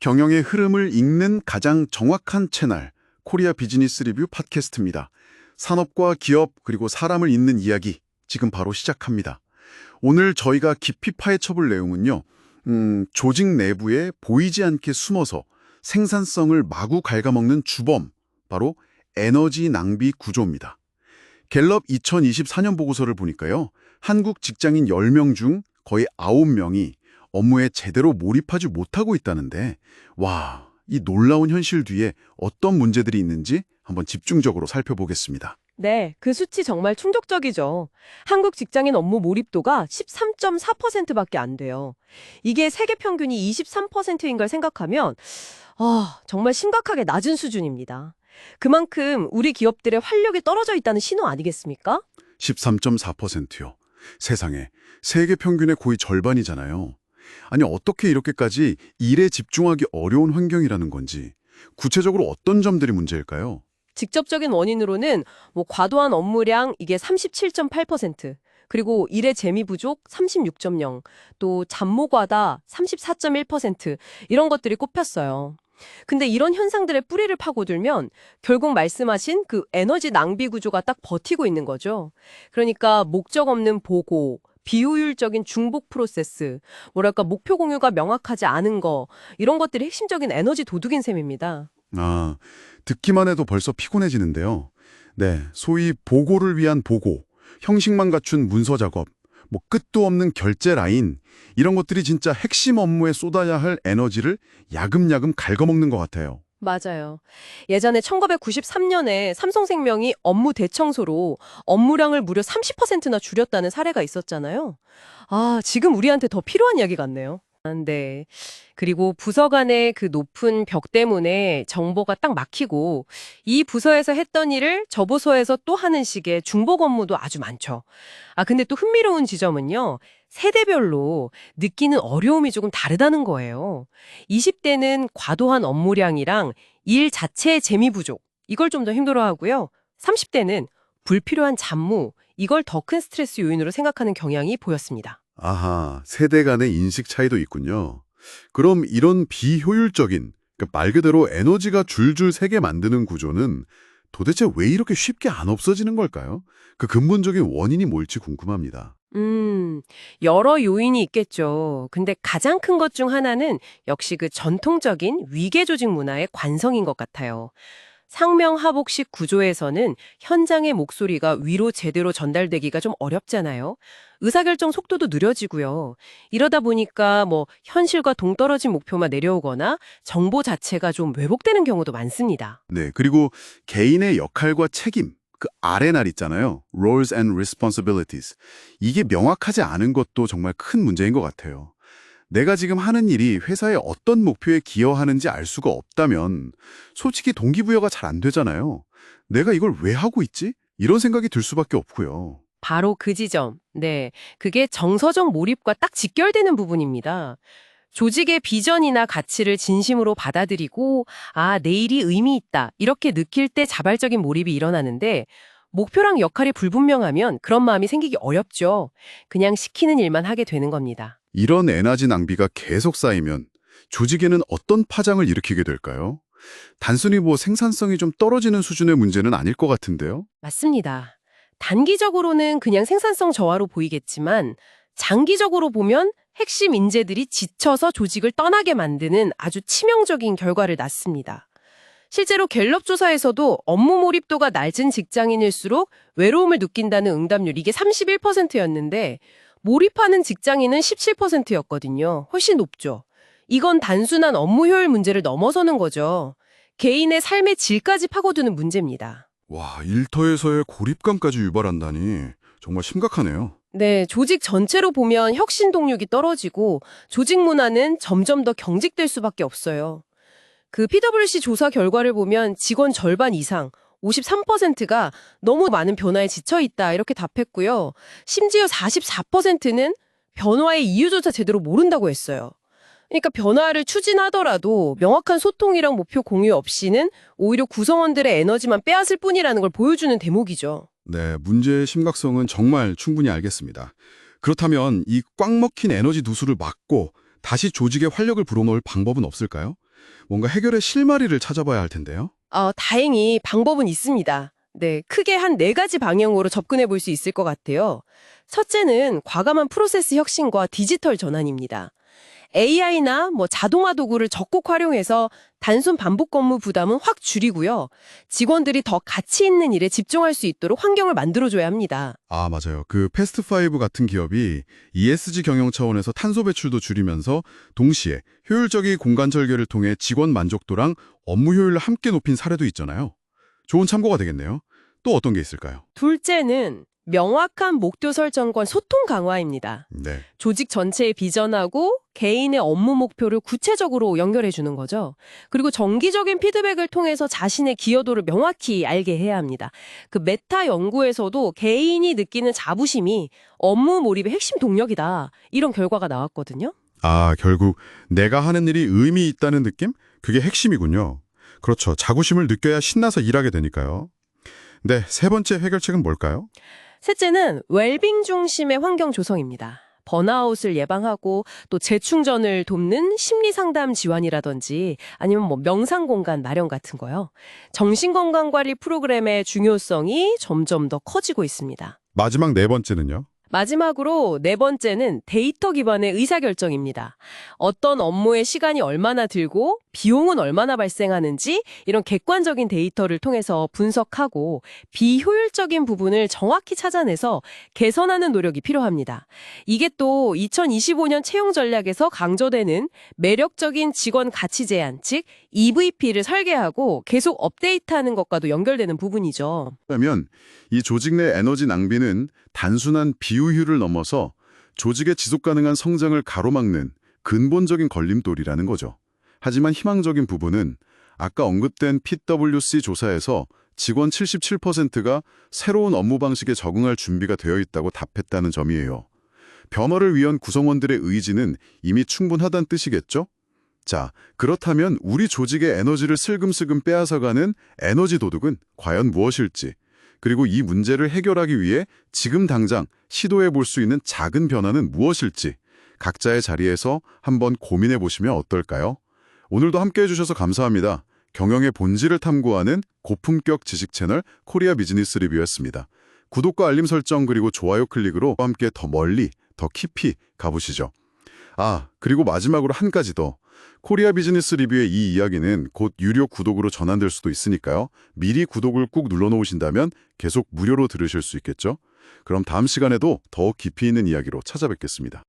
경영의 흐름을 읽는 가장 정확한 채널, 코리아 비즈니스 리뷰 팟캐스트입니다. 산업과 기업 그리고 사람을 잇는 이야기, 지금 바로 시작합니다. 오늘 저희가 깊이 파헤쳐볼 내용은요. 조직 내부에 보이지 않게 숨어서 생산성을 마구 갉아먹는 주범, 바로 에너지 낭비 구조입니다. 갤럽 2024년 보고서를 보니까요. 한국 직장인 10명 중 거의 9명이 업무에 제대로 몰입하지 못하고 있다는데, 와, 이 놀라운 현실 뒤에 어떤 문제들이 있는지 한번 집중적으로 살펴보겠습니다. 네, 그 수치 정말 충격적이죠. 한국 직장인 업무 몰입도가 13.4%밖에 안 돼요. 이게 세계 평균이 23%인 걸 생각하면 정말 심각하게 낮은 수준입니다. 그만큼 우리 기업들의 활력이 떨어져 있다는 신호 아니겠습니까? 13.4%요. 세상에, 세계 평균의 거의 절반이잖아요. 아니, 어떻게 이렇게까지 일에 집중하기 어려운 환경이라는 건지, 구체적으로 어떤 점들이 문제일까요? 직접적인 원인으로는 과도한 업무량 이게 37.8%, 그리고 일의 재미 부족 36.0, 또 잡모 과다 34.1% 이런 것들이 꼽혔어요. 근데 이런 현상들의 뿌리를 파고들면 결국 말씀하신 그 에너지 낭비 구조가 딱 버티고 있는 거죠. 그러니까 목적 없는 보고, 비효율적인 중복 프로세스, 목표 공유가 명확하지 않은 거, 이런 것들이 핵심적인 에너지 도둑인 셈입니다. 아, 듣기만 해도 벌써 피곤해지는데요. 네, 소위 보고를 위한 보고, 형식만 갖춘 문서 작업, 끝도 없는 결제 라인, 이런 것들이 진짜 핵심 업무에 쏟아야 할 에너지를 야금야금 갉아먹는 것 같아요. 맞아요. 예전에 1993년에 삼성생명이 업무 대청소로 업무량을 무려 30%나 줄였다는 사례가 있었잖아요. 지금 우리한테 더 필요한 이야기 같네요. 네. 그리고 부서 간의 그 높은 벽 때문에 정보가 딱 막히고 이 부서에서 했던 일을 저 부서에서 또 하는 식의 중복 업무도 아주 많죠. 근데 또 흥미로운 지점은요. 세대별로 느끼는 어려움이 조금 다르다는 거예요. 20대는 과도한 업무량이랑 일 자체의 재미 부족, 이걸 좀 더 힘들어하고요. 30대는 불필요한 잡무, 이걸 더 큰 스트레스 요인으로 생각하는 경향이 보였습니다. 아하, 세대 간의 인식 차이도 있군요. 그럼 이런 비효율적인, 말 그대로 에너지가 줄줄 새게 만드는 구조는 도대체 왜 이렇게 쉽게 안 없어지는 걸까요? 그 근본적인 원인이 뭘지 궁금합니다. 여러 요인이 있겠죠. 근데 가장 큰 것 중 하나는 역시 그 전통적인 위계 조직 문화의 관성인 것 같아요. 상명하복식 구조에서는 현장의 목소리가 위로 제대로 전달되기가 좀 어렵잖아요. 의사결정 속도도 느려지고요. 이러다 보니까 현실과 동떨어진 목표만 내려오거나 정보 자체가 좀 왜곡되는 경우도 많습니다. 네, 그리고 개인의 역할과 책임, 그 아레날 있잖아요. Roles and Responsibilities. 이게 명확하지 않은 것도 정말 큰 문제인 것 같아요. 내가 지금 하는 일이 회사의 어떤 목표에 기여하는지 알 수가 없다면 솔직히 동기부여가 잘 안 되잖아요. 내가 이걸 왜 하고 있지? 이런 생각이 들 수밖에 없고요. 바로 그 지점. 네. 그게 정서적 몰입과 딱 직결되는 부분입니다. 조직의 비전이나 가치를 진심으로 받아들이고, 내 일이 의미 있다. 이렇게 느낄 때 자발적인 몰입이 일어나는데, 목표랑 역할이 불분명하면 그런 마음이 생기기 어렵죠. 그냥 시키는 일만 하게 되는 겁니다. 이런 에너지 낭비가 계속 쌓이면 조직에는 어떤 파장을 일으키게 될까요? 단순히 생산성이 좀 떨어지는 수준의 문제는 아닐 것 같은데요? 맞습니다. 단기적으로는 그냥 생산성 저하로 보이겠지만, 장기적으로 보면 핵심 인재들이 지쳐서 조직을 떠나게 만드는 아주 치명적인 결과를 낳습니다. 실제로 갤럽 조사에서도 업무 몰입도가 낮은 직장인일수록 외로움을 느낀다는 응답률 이게 31%였는데 몰입하는 직장인은 17%였거든요. 훨씬 높죠. 이건 단순한 업무 효율 문제를 넘어서는 거죠. 개인의 삶의 질까지 파고드는 문제입니다. 와, 일터에서의 고립감까지 유발한다니 정말 심각하네요. 네, 조직 전체로 보면 혁신 동력이 떨어지고 조직 문화는 점점 더 경직될 수밖에 없어요. 그 PwC 조사 결과를 보면 직원 절반 이상, 53%가 너무 많은 변화에 지쳐 있다 이렇게 답했고요. 심지어 44%는 변화의 이유조차 제대로 모른다고 했어요. 그러니까 변화를 추진하더라도 명확한 소통이랑 목표 공유 없이는 오히려 구성원들의 에너지만 빼앗을 뿐이라는 걸 보여주는 대목이죠. 네, 문제의 심각성은 정말 충분히 알겠습니다. 그렇다면 이 꽉 먹힌 에너지 누수를 막고 다시 조직의 활력을 불어넣을 방법은 없을까요? 뭔가 해결의 실마리를 찾아봐야 할 텐데요. 다행히 방법은 있습니다. 네, 크게 한 4가지 방향으로 접근해 볼 수 있을 것 같아요. 첫째는 과감한 프로세스 혁신과 디지털 전환입니다. AI나 자동화 도구를 적극 활용해서 단순 반복 업무 부담은 확 줄이고요. 직원들이 더 가치 있는 일에 집중할 수 있도록 환경을 만들어줘야 합니다. 아, 맞아요. 그 패스트5 같은 기업이 ESG 경영 차원에서 탄소 배출도 줄이면서 동시에 효율적인 공간 절개를 통해 직원 만족도랑 업무 효율을 함께 높인 사례도 있잖아요. 좋은 참고가 되겠네요. 또 어떤 게 있을까요? 둘째는 명확한 목표 설정과 소통 강화입니다. 네. 조직 전체의 비전하고 개인의 업무 목표를 구체적으로 연결해 주는 거죠. 그리고 정기적인 피드백을 통해서 자신의 기여도를 명확히 알게 해야 합니다. 그 메타 연구에서도 개인이 느끼는 자부심이 업무 몰입의 핵심 동력이다. 이런 결과가 나왔거든요. 아, 결국 내가 하는 일이 의미 있다는 느낌? 그게 핵심이군요. 그렇죠. 자부심을 느껴야 신나서 일하게 되니까요. 네, 세 번째 해결책은 뭘까요? 셋째는 웰빙 중심의 환경 조성입니다. 번아웃을 예방하고 또 재충전을 돕는 심리 상담 지원이라든지 아니면 명상 공간 마련 같은 거요. 정신건강관리 프로그램의 중요성이 점점 더 커지고 있습니다. 마지막 네 번째는요? 마지막으로 4번째는 데이터 기반의 의사결정입니다. 어떤 업무에 시간이 얼마나 들고 비용은 얼마나 발생하는지 이런 객관적인 데이터를 통해서 분석하고 비효율적인 부분을 정확히 찾아내서 개선하는 노력이 필요합니다. 이게 또 2025년 채용 전략에서 강조되는 매력적인 직원 가치 제안, 즉 EVP를 설계하고 계속 업데이트하는 것과도 연결되는 부분이죠. 그러면 이 조직 내 에너지 낭비는 단순한 비효율을 넘어서 조직의 지속 가능한 성장을 가로막는 근본적인 걸림돌이라는 거죠. 하지만 희망적인 부분은 아까 언급된 PwC 조사에서 직원 77%가 새로운 업무 방식에 적응할 준비가 되어 있다고 답했다는 점이에요. 변화를 위한 구성원들의 의지는 이미 충분하다는 뜻이겠죠? 자, 그렇다면 우리 조직의 에너지를 슬금슬금 빼앗아가는 에너지 도둑은 과연 무엇일지, 그리고 이 문제를 해결하기 위해 지금 당장 시도해 볼 수 있는 작은 변화는 무엇일지 각자의 자리에서 한번 고민해 보시면 어떨까요? 오늘도 함께해 주셔서 감사합니다. 경영의 본질을 탐구하는 고품격 지식 채널 코리아 비즈니스 리뷰였습니다. 구독과 알림 설정 그리고 좋아요 클릭으로 함께 더 멀리, 더 깊이 가보시죠. 아, 그리고 마지막으로 한 가지 더. 코리아 비즈니스 리뷰의 이 이야기는 곧 유료 구독으로 전환될 수도 있으니까요. 미리 구독을 꾹 눌러놓으신다면 계속 무료로 들으실 수 있겠죠? 그럼 다음 시간에도 더 깊이 있는 이야기로 찾아뵙겠습니다.